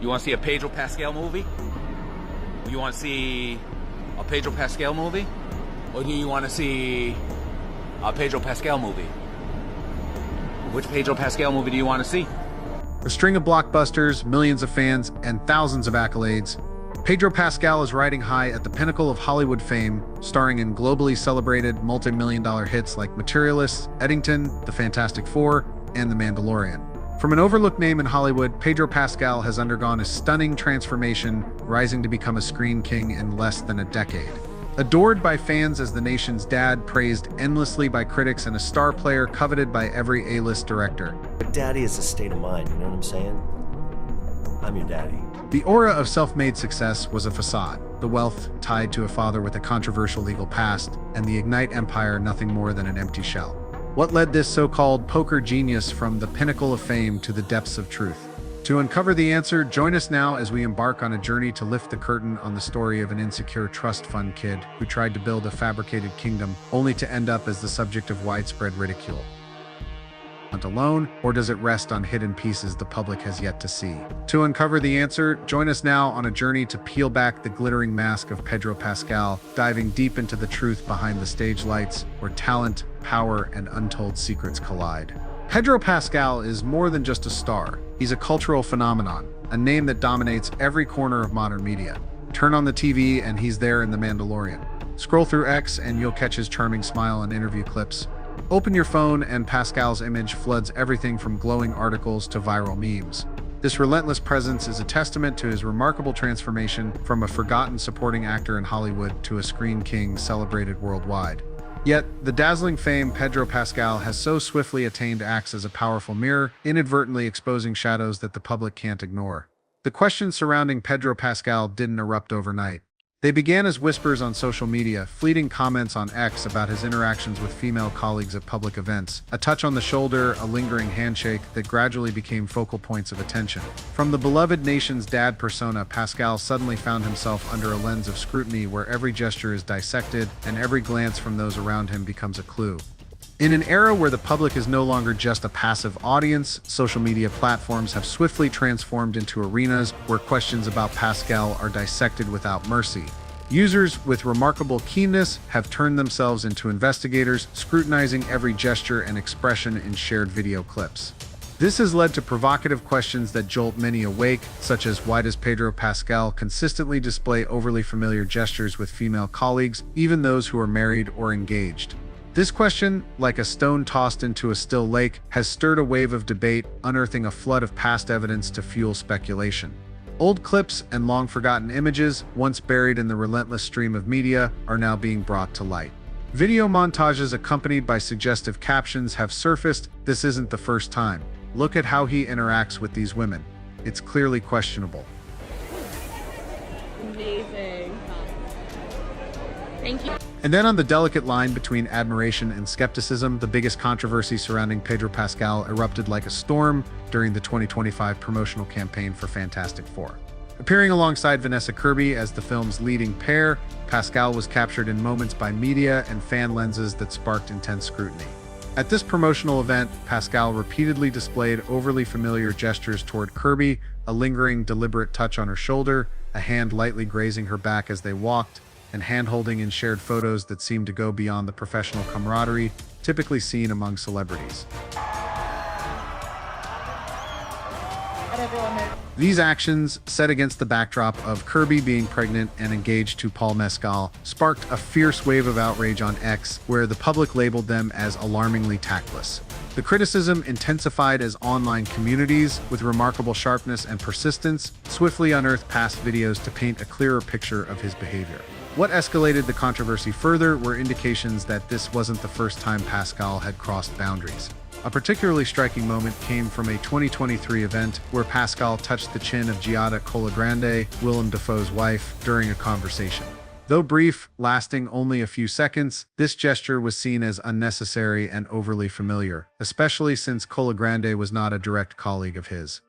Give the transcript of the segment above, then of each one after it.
You want to see a Pedro Pascal movie? You want to see a Pedro Pascal movie? Or do you want to see a Pedro Pascal movie? Which Pedro Pascal movie do you want to see? A string of blockbusters, millions of fans, and thousands of accolades, Pedro Pascal is riding high at the pinnacle of Hollywood fame, starring in globally celebrated multi-million-dollar hits like Materialists, Eddington, The Fantastic Four, and The Mandalorian. From an overlooked name in Hollywood, Pedro Pascal has undergone a stunning transformation, rising to become a screen king in less than a decade. Adored by fans as the nation's dad, praised endlessly by critics, and a star player coveted by every A-list director. But daddy is a state of mind, you know what I'm saying? I'm your daddy. The aura of self-made success was a facade, the wealth tied to a father with a controversial legal past, and the Ignite empire nothing more than an empty shell. What led this so-called poker genius from the pinnacle of fame to the depths of truth? To uncover the answer, join us now as we embark on a journey to lift the curtain on the story of an insecure trust fund kid who tried to build a fabricated kingdom only to end up as the subject of widespread ridicule. Alone, or does it rest on hidden pieces the public has yet to see? To uncover the answer, join us now on a journey to peel back the glittering mask of Pedro Pascal, diving deep into the truth behind the stage lights, where talent, power, and untold secrets collide. Pedro Pascal is more than just a star. He's a cultural phenomenon, a name that dominates every corner of modern media. Turn on the TV and he's there in The Mandalorian. Scroll through X and you'll catch his charming smile and interview clips. Open your phone and Pascal's image floods everything from glowing articles to viral memes. This relentless presence is a testament to his remarkable transformation from a forgotten supporting actor in Hollywood to a screen king celebrated worldwide. Yet, the dazzling fame Pedro Pascal has so swiftly attained acts as a powerful mirror, inadvertently exposing shadows that the public can't ignore. The questions surrounding Pedro Pascal didn't erupt overnight. They began as whispers on social media, fleeting comments on X about his interactions with female colleagues at public events, a touch on the shoulder, a lingering handshake that gradually became focal points of attention. From the beloved nation's dad persona, Pascal suddenly found himself under a lens of scrutiny where every gesture is dissected and every glance from those around him becomes a clue. In an era where the public is no longer just a passive audience, social media platforms have swiftly transformed into arenas where questions about Pascal are dissected without mercy. Users with remarkable keenness have turned themselves into investigators, scrutinizing every gesture and expression in shared video clips. This has led to provocative questions that jolt many awake, such as why does Pedro Pascal consistently display overly familiar gestures with female colleagues, even those who are married or engaged? This question, like a stone tossed into a still lake, has stirred a wave of debate, unearthing a flood of past evidence to fuel speculation. Old clips and long-forgotten images, once buried in the relentless stream of media, are now being brought to light. Video montages accompanied by suggestive captions have surfaced. This isn't the first time. Look at how he interacts with these women. It's clearly questionable. Amazing. Thank you. And then on the delicate line between admiration and skepticism, the biggest controversy surrounding Pedro Pascal erupted like a storm during the 2025 promotional campaign for Fantastic Four. Appearing alongside Vanessa Kirby as the film's leading pair, Pascal was captured in moments by media and fan lenses that sparked intense scrutiny. At this promotional event, Pascal repeatedly displayed overly familiar gestures toward Kirby, a lingering, deliberate touch on her shoulder, a hand lightly grazing her back as they walked, and hand-holding in shared photos that seemed to go beyond the professional camaraderie typically seen among celebrities. These actions, set against the backdrop of Kirby being pregnant and engaged to Paul Mescal, sparked a fierce wave of outrage on X, where the public labeled them as alarmingly tactless. The criticism intensified as online communities, with remarkable sharpness and persistence, swiftly unearthed past videos to paint a clearer picture of his behavior. What escalated the controversy further were indications that this wasn't the first time Pascal had crossed boundaries. A particularly striking moment came from a 2023 event where Pascal touched the chin of Giada Colagrande, Willem Dafoe's wife, during a conversation. Though brief, lasting only a few seconds, this gesture was seen as unnecessary and overly familiar, especially since Colagrande was not a direct colleague of his.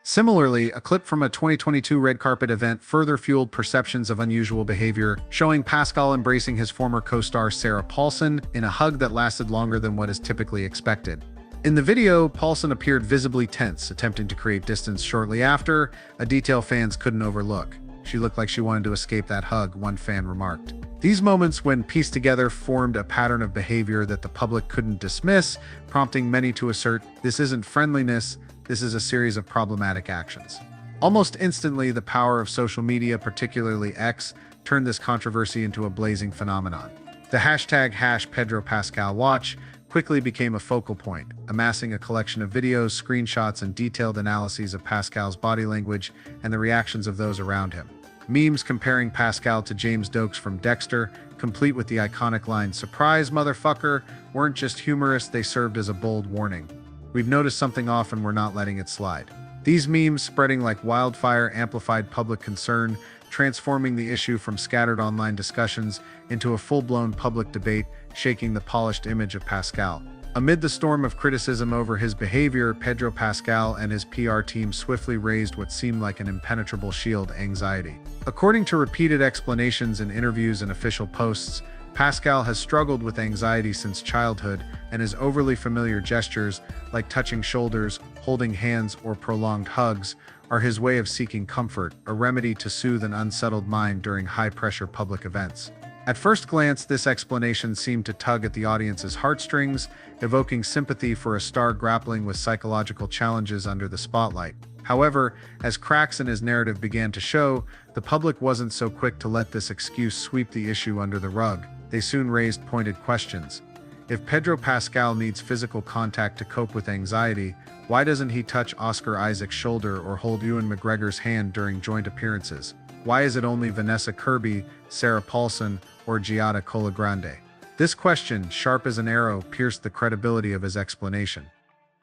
Similarly, a clip from a 2022 red carpet event further fueled perceptions of unusual behavior, showing Pascal embracing his former co-star Sarah Paulson in a hug that lasted longer than what is typically expected. In the video, Paulson appeared visibly tense, attempting to create distance shortly after, a detail fans couldn't overlook. She looked like she wanted to escape that hug, one fan remarked. These moments, when pieced together, formed a pattern of behavior that the public couldn't dismiss, prompting many to assert, this isn't friendliness, this is a series of problematic actions. Almost instantly, the power of social media, particularly X, turned this controversy into a blazing phenomenon. The hashtag #PedroPascalWatch quickly became a focal point, amassing a collection of videos, screenshots, and detailed analyses of Pascal's body language and the reactions of those around him. Memes comparing Pascal to James Dokes from Dexter, complete with the iconic line, "Surprise, motherfucker," weren't just humorous, they served as a bold warning. We've noticed something off and we're not letting it slide. These memes, spreading like wildfire, amplified public concern, transforming the issue from scattered online discussions into a full-blown public debate, shaking the polished image of Pascal. Amid the storm of criticism over his behavior, Pedro Pascal and his PR team swiftly raised what seemed like an impenetrable shield: anxiety. According to repeated explanations in interviews and official posts, Pascal has struggled with anxiety since childhood, and his overly familiar gestures, like touching shoulders, holding hands, or prolonged hugs, are his way of seeking comfort, a remedy to soothe an unsettled mind during high-pressure public events. At first glance, this explanation seemed to tug at the audience's heartstrings, evoking sympathy for a star grappling with psychological challenges under the spotlight. However, as cracks in his narrative began to show, the public wasn't so quick to let this excuse sweep the issue under the rug. They soon raised pointed questions. If Pedro Pascal needs physical contact to cope with anxiety, why doesn't he touch Oscar Isaac's shoulder or hold Ewan McGregor's hand during joint appearances? Why is it only Vanessa Kirby, Sarah Paulson, or Giada Colagrande? This question, sharp as an arrow, pierced the credibility of his explanation.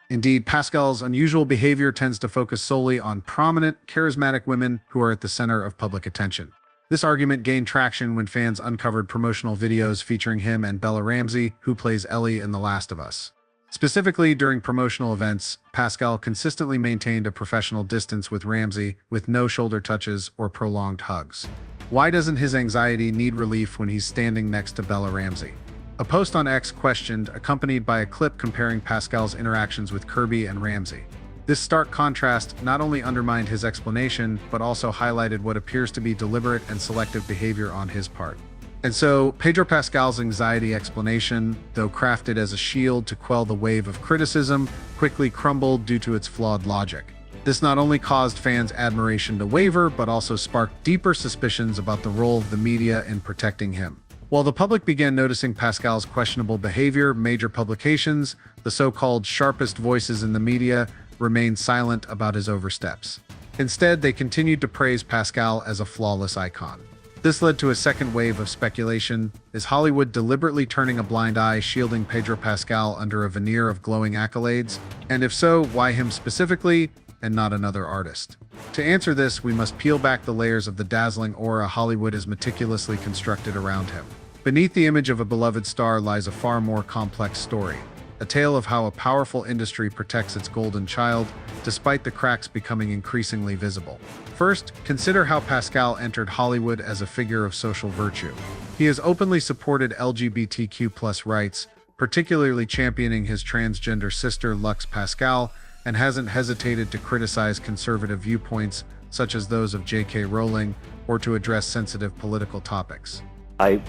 Indeed, Pascal's unusual behavior tends to focus solely on prominent, charismatic women who are at the center of public attention. This argument gained traction when fans uncovered promotional videos featuring him and Bella Ramsey, who plays Ellie in The Last of Us. Specifically, during promotional events, Pascal consistently maintained a professional distance with Ramsey, with no shoulder touches or prolonged hugs. Why doesn't his anxiety need relief when he's standing next to Bella Ramsey? A post on X questioned, accompanied by a clip comparing Pascal's interactions with Kirby and Ramsey. This stark contrast not only undermined his explanation, but also highlighted what appears to be deliberate and selective behavior on his part. And so, Pedro Pascal's anxiety explanation, though crafted as a shield to quell the wave of criticism, quickly crumbled due to its flawed logic. This not only caused fans' admiration to waver, but also sparked deeper suspicions about the role of the media in protecting him. While the public began noticing Pascal's questionable behavior, major publications, the so-called sharpest voices in the media, remained silent about his oversteps. Instead, they continued to praise Pascal as a flawless icon. This led to a second wave of speculation. Is Hollywood deliberately turning a blind eye, shielding Pedro Pascal under a veneer of glowing accolades? And if so, why him specifically, and not another artist? To answer this, we must peel back the layers of the dazzling aura Hollywood has meticulously constructed around him. Beneath the image of a beloved star lies a far more complex story. A tale of how a powerful industry protects its golden child, despite the cracks becoming increasingly visible. First, consider how Pascal entered Hollywood as a figure of social virtue. He has openly supported LGBTQ+ rights, particularly championing his transgender sister Lux Pascal, and hasn't hesitated to criticize conservative viewpoints, such as those of J.K. Rowling, or to address sensitive political topics. I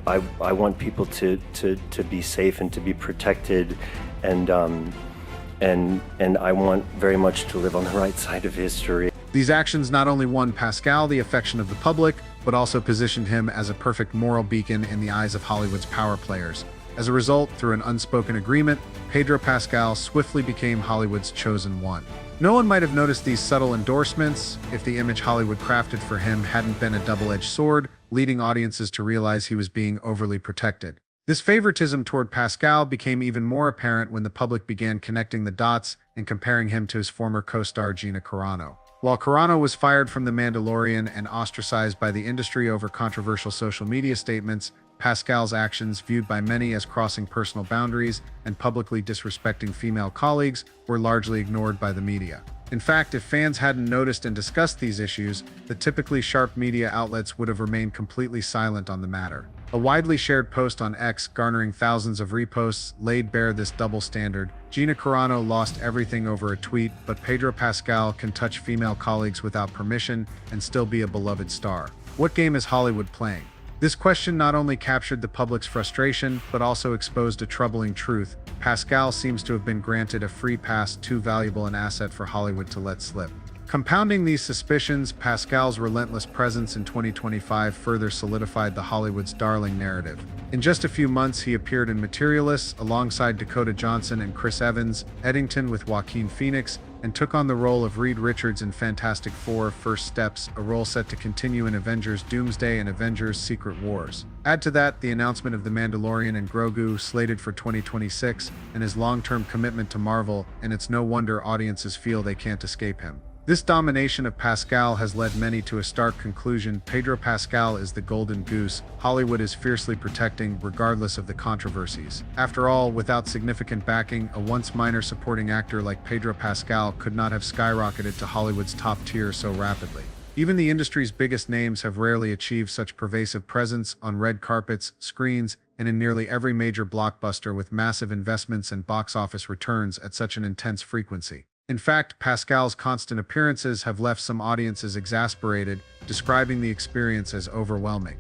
want people to be safe and to be protected, and I want very much to live on the right side of history. These actions not only won Pascal the affection of the public, but also positioned him as a perfect moral beacon in the eyes of Hollywood's power players. As a result, through an unspoken agreement, Pedro Pascal swiftly became Hollywood's chosen one. No one might have noticed these subtle endorsements if the image Hollywood crafted for him hadn't been a double-edged sword, leading audiences to realize he was being overly protected. This favoritism toward Pascal became even more apparent when the public began connecting the dots and comparing him to his former co-star Gina Carano. While Carano was fired from The Mandalorian and ostracized by the industry over controversial social media statements, Pascal's actions, viewed by many as crossing personal boundaries and publicly disrespecting female colleagues, were largely ignored by the media. In fact, if fans hadn't noticed and discussed these issues, the typically sharp media outlets would have remained completely silent on the matter. A widely shared post on X, garnering thousands of reposts, laid bare this double standard. Gina Carano lost everything over a tweet, but Pedro Pascal can touch female colleagues without permission and still be a beloved star. What game is Hollywood playing? This question not only captured the public's frustration, but also exposed a troubling truth. Pascal seems to have been granted a free pass, too valuable an asset for Hollywood to let slip. Compounding these suspicions, Pascal's relentless presence in 2025 further solidified the Hollywood's darling narrative. In just a few months, he appeared in Materialists alongside Dakota Johnson and Chris Evans, Eddington with Joaquin Phoenix, and took on the role of Reed Richards in Fantastic Four: First Steps, a role set to continue in Avengers: Doomsday and Avengers: Secret Wars. Add to that the announcement of The Mandalorian and Grogu slated for 2026, and his long-term commitment to Marvel, and it's no wonder audiences feel they can't escape him. This domination of Pascal has led many to a stark conclusion: Pedro Pascal is the golden goose Hollywood is fiercely protecting, regardless of the controversies. After all, without significant backing, a once minor supporting actor like Pedro Pascal could not have skyrocketed to Hollywood's top tier so rapidly. Even the industry's biggest names have rarely achieved such pervasive presence on red carpets, screens, and in nearly every major blockbuster, with massive investments and box office returns at such an intense frequency. In fact, Pascal's constant appearances have left some audiences exasperated, describing the experience as overwhelming.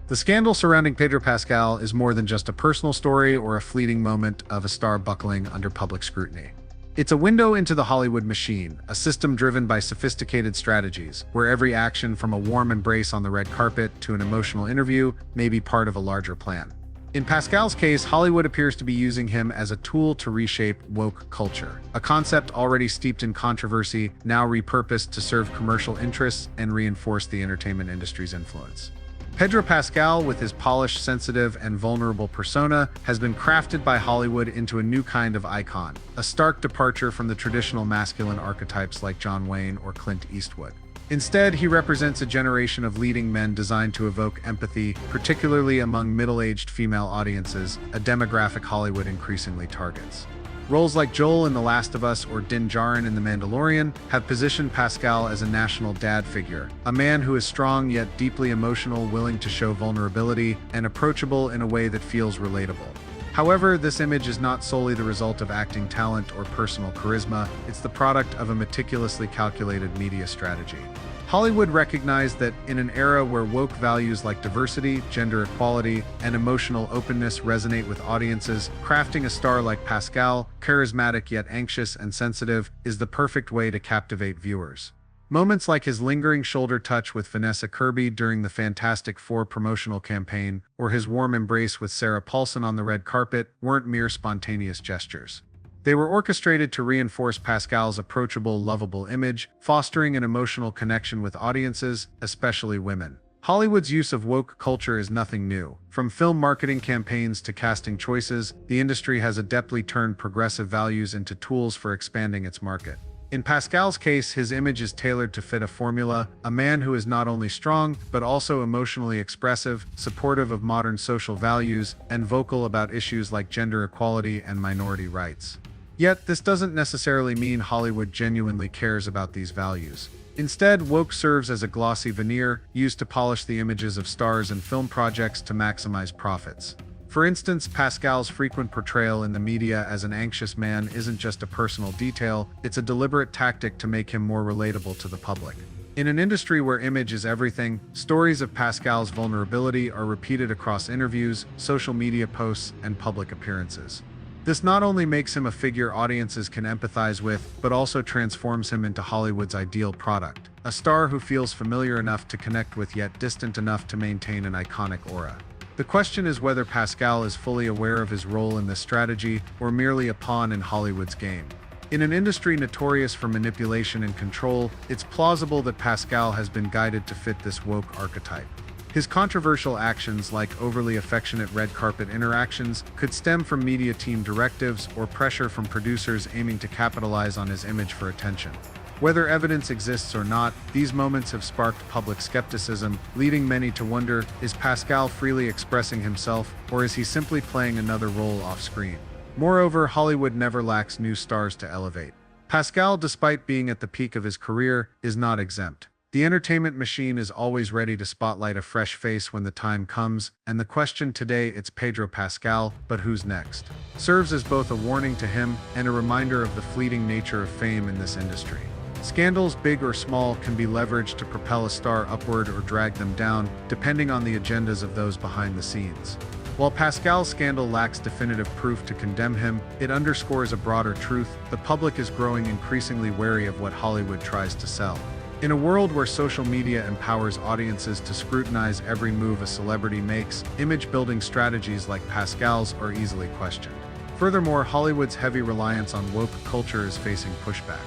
The scandal surrounding Pedro Pascal is more than just a personal story or a fleeting moment of a star buckling under public scrutiny. It's a window into the Hollywood machine, a system driven by sophisticated strategies, where every action, from a warm embrace on the red carpet to an emotional interview, may be part of a larger plan. In Pascal's case, Hollywood appears to be using him as a tool to reshape woke culture, a concept already steeped in controversy, now repurposed to serve commercial interests and reinforce the entertainment industry's influence. Pedro Pascal, with his polished, sensitive, and vulnerable persona, has been crafted by Hollywood into a new kind of icon, a stark departure from the traditional masculine archetypes like John Wayne or Clint Eastwood. Instead, he represents a generation of leading men designed to evoke empathy, particularly among middle-aged female audiences, a demographic Hollywood increasingly targets. Roles like Joel in The Last of Us or Din Djarin in The Mandalorian have positioned Pascal as a national dad figure, a man who is strong yet deeply emotional, willing to show vulnerability, and approachable in a way that feels relatable. However, this image is not solely the result of acting talent or personal charisma, it's the product of a meticulously calculated media strategy. Hollywood recognized that in an era where woke values like diversity, gender equality, and emotional openness resonate with audiences, crafting a star like Pascal, charismatic yet anxious and sensitive, is the perfect way to captivate viewers. Moments like his lingering shoulder touch with Vanessa Kirby during the Fantastic Four promotional campaign, or his warm embrace with Sarah Paulson on the red carpet, weren't mere spontaneous gestures. They were orchestrated to reinforce Pascal's approachable, lovable image, fostering an emotional connection with audiences, especially women. Hollywood's use of woke culture is nothing new. From film marketing campaigns to casting choices, the industry has adeptly turned progressive values into tools for expanding its market. In Pascal's case, his image is tailored to fit a formula: a man who is not only strong, but also emotionally expressive, supportive of modern social values, and vocal about issues like gender equality and minority rights. Yet, this doesn't necessarily mean Hollywood genuinely cares about these values. Instead, woke serves as a glossy veneer, used to polish the images of stars and film projects to maximize profits. For instance, Pascal's frequent portrayal in the media as an anxious man isn't just a personal detail, it's a deliberate tactic to make him more relatable to the public. In an industry where image is everything, stories of Pascal's vulnerability are repeated across interviews, social media posts, and public appearances. This not only makes him a figure audiences can empathize with, but also transforms him into Hollywood's ideal product, a star who feels familiar enough to connect with yet distant enough to maintain an iconic aura. The question is whether Pascal is fully aware of his role in this strategy, or merely a pawn in Hollywood's game. In an industry notorious for manipulation and control, it's plausible that Pascal has been guided to fit this woke archetype. His controversial actions, like overly affectionate red carpet interactions, could stem from media team directives or pressure from producers aiming to capitalize on his image for attention. Whether evidence exists or not, these moments have sparked public skepticism, leading many to wonder, is Pascal freely expressing himself, or is he simply playing another role off-screen? Moreover, Hollywood never lacks new stars to elevate. Pascal, despite being at the peak of his career, is not exempt. The entertainment machine is always ready to spotlight a fresh face when the time comes, and the question today, it's Pedro Pascal, but who's next? Serves as both a warning to him and a reminder of the fleeting nature of fame in this industry. Scandals, big or small, can be leveraged to propel a star upward or drag them down, depending on the agendas of those behind the scenes. While Pascal's scandal lacks definitive proof to condemn him, it underscores a broader truth: the public is growing increasingly wary of what Hollywood tries to sell. In a world where social media empowers audiences to scrutinize every move a celebrity makes, image-building strategies like Pascal's are easily questioned. Furthermore, Hollywood's heavy reliance on woke culture is facing pushback.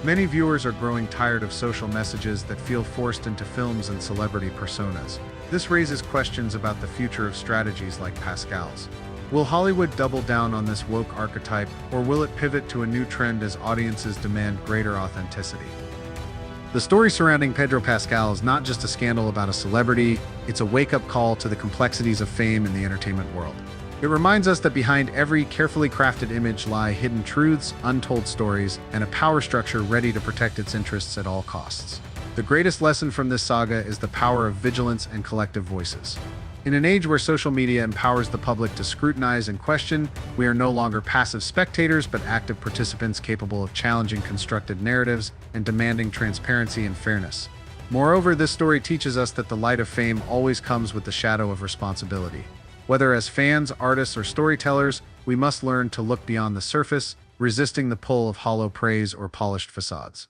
Many viewers are growing tired of social messages that feel forced into films and celebrity personas. This raises questions about the future of strategies like Pascal's. Will Hollywood double down on this woke archetype, or will it pivot to a new trend as audiences demand greater authenticity? The story surrounding Pedro Pascal is not just a scandal about a celebrity, it's a wake-up call to the complexities of fame in the entertainment world. It reminds us that behind every carefully crafted image lie hidden truths, untold stories, and a power structure ready to protect its interests at all costs. The greatest lesson from this saga is the power of vigilance and collective voices. In an age where social media empowers the public to scrutinize and question, we are no longer passive spectators but active participants capable of challenging constructed narratives and demanding transparency and fairness. Moreover, this story teaches us that the light of fame always comes with the shadow of responsibility. Whether as fans, artists, or storytellers, we must learn to look beyond the surface, resisting the pull of hollow praise or polished facades.